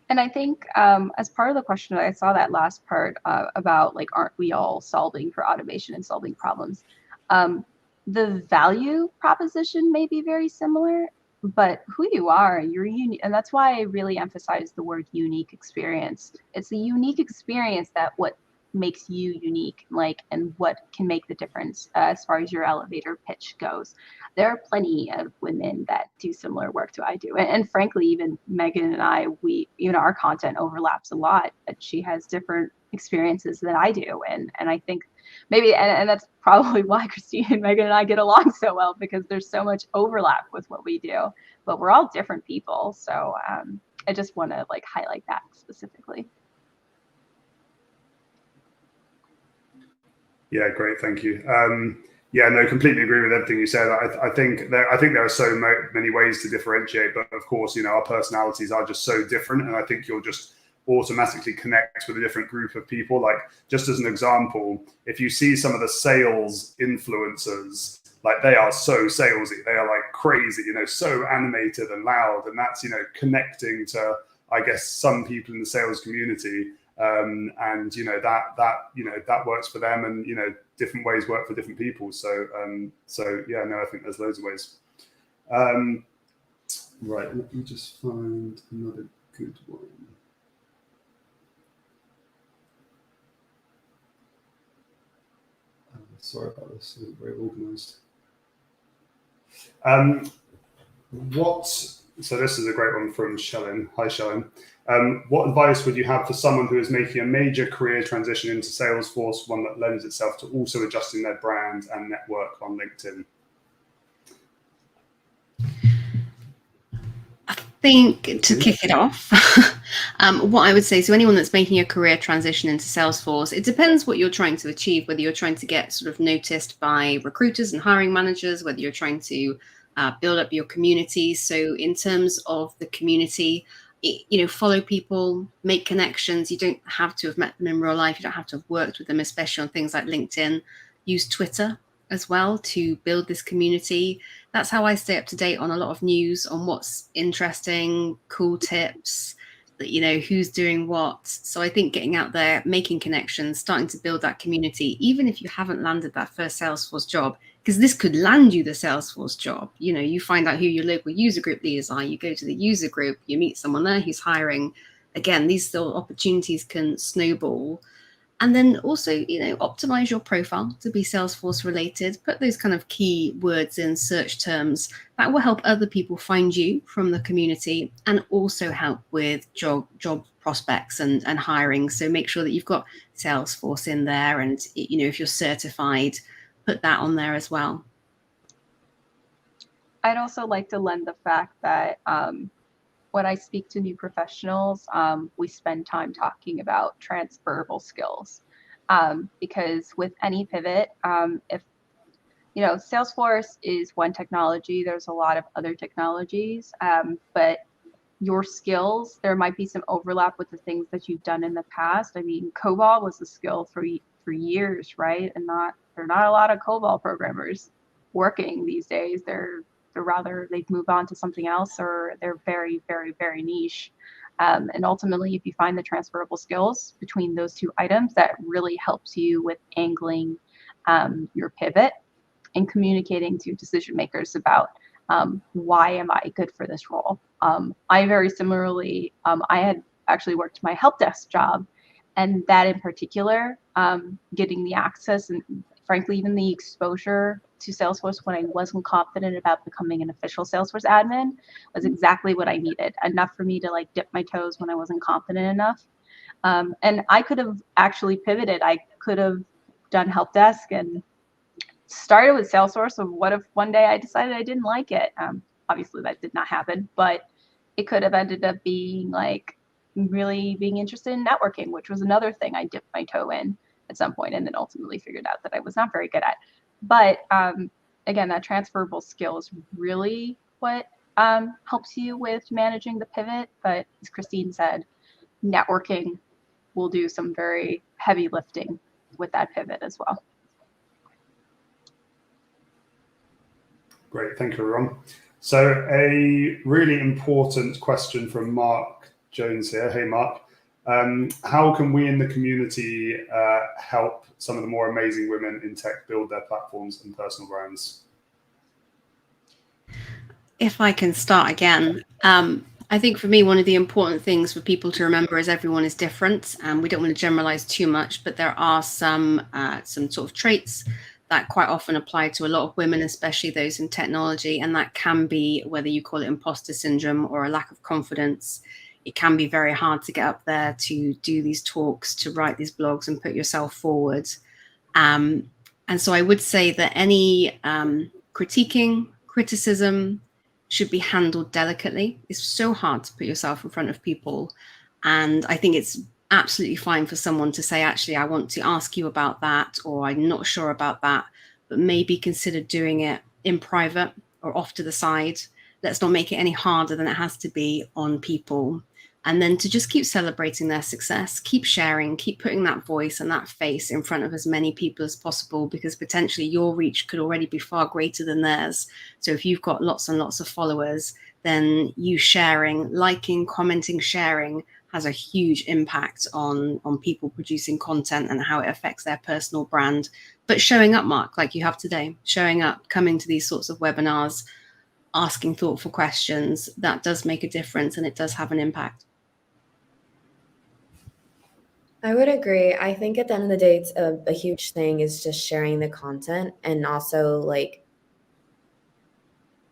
And I think as part of the question, I saw that last part about like, aren't we all solving for automation and solving problems? The value proposition may be very similar, but who you are, you're unique. And that's why I really emphasize the word unique experience. It's the unique experience that what makes you unique, like, and what can make the difference as far as your elevator pitch goes. There are plenty of women that do similar work to I do. And frankly, even Megan and I, even our content overlaps a lot, but she has different experiences than I do. And I think maybe, and that's probably why Christine and Megan and I get along so well, because there's so much overlap with what we do, but we're all different people. So I just want to like highlight that specifically. Yeah, great, thank you. Yeah, no, completely agree with everything you said. I think there are so many ways to differentiate, but of course, you know, our personalities are just so different, and I think you'll just automatically connect with a different group of people. Like, just as an example, if you see some of the sales influencers, like they are so salesy, they are like crazy, you know, so animated and loud, and that's, you know, connecting to, I guess, some people in the sales community. And you know that works for them, and you know different ways work for different people. So yeah, no, I think there's loads of ways. Right, let me just find another good one. Sorry about this, I'm not very organized. So this is a great one from Shellen. Hi, Shellen. What advice would you have for someone who is making a major career transition into Salesforce, one that lends itself to also adjusting their brand and network on LinkedIn? I think to kick it off, what I would say to anyone that's making a career transition into Salesforce, it depends what you're trying to achieve, whether you're trying to get sort of noticed by recruiters and hiring managers, whether you're trying to build up your community. So in terms of the community, you know, follow people, make connections. You don't have to have met them in real life. You don't have to have worked with them, especially on things like LinkedIn. Use Twitter as well to build this community. That's how I stay up to date on a lot of news, on what's interesting, cool tips, that, you know, who's doing what. So I think getting out there, making connections, starting to build that community, even if you haven't landed that first Salesforce job, because this could land you the Salesforce job. You know, you find out who your local user group leaders are, you go to the user group, you meet someone there who's hiring. Again, these still opportunities can snowball. And then also, you know, optimize your profile to be Salesforce related. Put those kind of key words in search terms that will help other people find you from the community, and also help with job prospects and hiring. So make sure that you've got Salesforce in there, and, you know, if you're certified, put that on there as well. I'd also like to lend the fact that when I speak to new professionals, we spend time talking about transferable skills, because with any pivot, if, you know, Salesforce is one technology, there's a lot of other technologies, but your skills, there might be some overlap with the things that you've done in the past. I mean, COBOL was a skill for years, right? And there are not a lot of COBOL programmers working these days. They've moved on to something else, or they're very, very, very niche. And ultimately, if you find the transferable skills between those two items, that really helps you with angling your pivot and communicating to decision makers about why am I good for this role. I very similarly, I had actually worked my help desk job, and that in particular, getting the access and frankly, even the exposure to Salesforce when I wasn't confident about becoming an official Salesforce admin was exactly what I needed. Enough for me to like dip my toes when I wasn't confident enough. And I could have actually pivoted. I could have done help desk and started with Salesforce. So what if one day I decided I didn't like it? Obviously that did not happen, but it could have ended up being like really being interested in networking, which was another thing I dipped my toe in at some point and then ultimately figured out that I was not very good at. But again, that transferable skill is really what helps you with managing the pivot. But as Christine said, networking will do some very heavy lifting with that pivot as well. Great, thank you, everyone. So a really important question from Mark Jones here. Hey, Mark. How can we in the community help some of the more amazing women in tech build their platforms and personal brands? If I can start again, I think for me, one of the important things for people to remember is everyone is different, and we don't want to generalize too much, but there are some sort of traits that quite often apply to a lot of women, especially those in technology. And that can be, whether you call it imposter syndrome or a lack of confidence, it can be very hard to get up there, to do these talks, to write these blogs and put yourself forward. And so I would say that any criticism should be handled delicately. It's so hard to put yourself in front of people. And I think it's absolutely fine for someone to say, actually, I want to ask you about that, or I'm not sure about that, but maybe consider doing it in private or off to the side. Let's not make it any harder than it has to be on people. And then to just keep celebrating their success, keep sharing, keep putting that voice and that face in front of as many people as possible, because potentially your reach could already be far greater than theirs. So if you've got lots and lots of followers, then you sharing, liking, commenting, sharing has a huge impact on people producing content and how it affects their personal brand. But showing up, Mark, like you have today, showing up, coming to these sorts of webinars, asking thoughtful questions, that does make a difference and it does have an impact. I would agree. I think at the end of the day, it's a huge thing is just sharing the content. And also, like,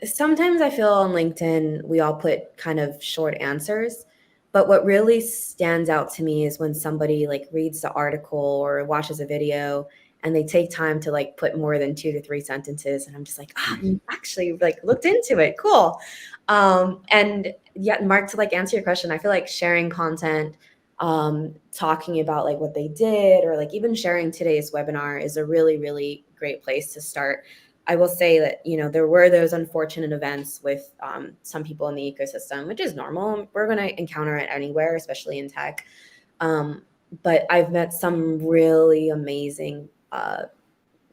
sometimes I feel on LinkedIn, we all put kind of short answers. But what really stands out to me is when somebody like reads the article or watches a video and they take time to like put more than 2 to 3 sentences. And I'm just like, you actually like looked into it. Cool. And yeah, Mark, to like answer your question, I feel like sharing content, talking about like what they did, or like even sharing today's webinar is a really, really great place to start. I will say that, you know, there were those unfortunate events with some people in the ecosystem, which is normal. We're going to encounter it anywhere, especially in tech. But I've met some really amazing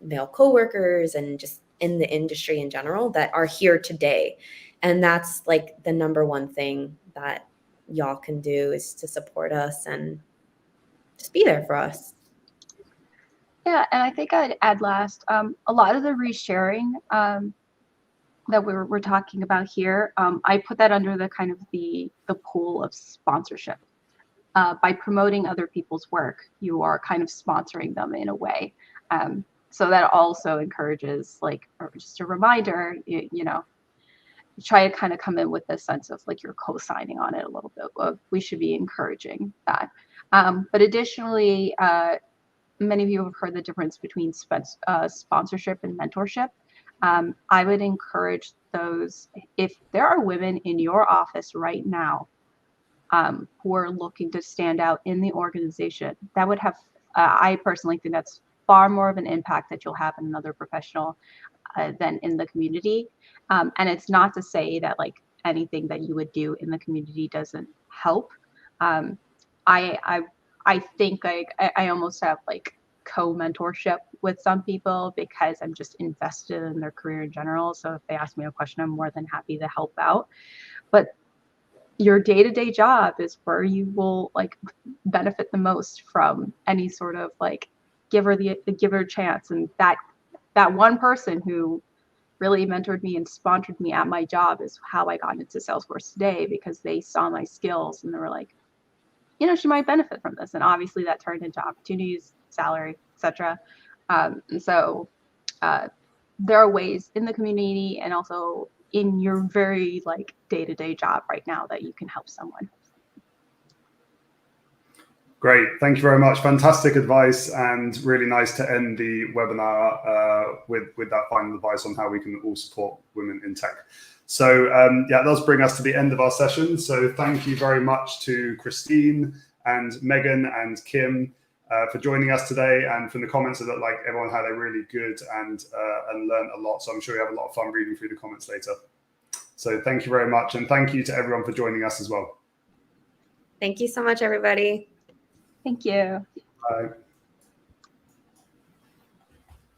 male coworkers and just in the industry in general that are here today. And that's like the number one thing that y'all can do is to support us and just be there for us. Yeah, and I think I'd add last, a lot of the resharing that we're talking about here, I put that under the kind of the pool of sponsorship. By promoting other people's work, you are kind of sponsoring them in a way. So that also encourages, like, or just a reminder, you know, try to kind of come in with a sense of like you're co-signing on it a little bit. We should be encouraging that. But additionally, many of you have heard the difference between sponsorship and mentorship. I would encourage those, if there are women in your office right now who are looking to stand out in the organization, that would have, I personally think that's far more of an impact that you'll have in another professional than in the community. And it's not to say that like anything that you would do in the community doesn't help. I think like I almost have like co-mentorship with some people because I'm just invested in their career in general. So if they ask me a question, I'm more than happy to help out. But your day-to-day job is where you will like benefit the most from any sort of like give her a chance. And that one person who really mentored me and sponsored me at my job is how I got into Salesforce today, because they saw my skills and they were like, you know, she might benefit from this. And obviously that turned into opportunities, salary, etc. And so there are ways in the community and also in your very like day-to-day job right now that you can help someone. Great. Thank you very much. Fantastic advice, and really nice to end the webinar with that final advice on how we can all support women in tech. So yeah, that does bring us to the end of our session. So thank you very much to Christine and Megan and Kim for joining us today, and from the comments, it looked like everyone had a really good and learned a lot. So I'm sure you have a lot of fun reading through the comments later. So thank you very much, and thank you to everyone for joining us as well. Thank you so much, everybody. Thank you. Bye.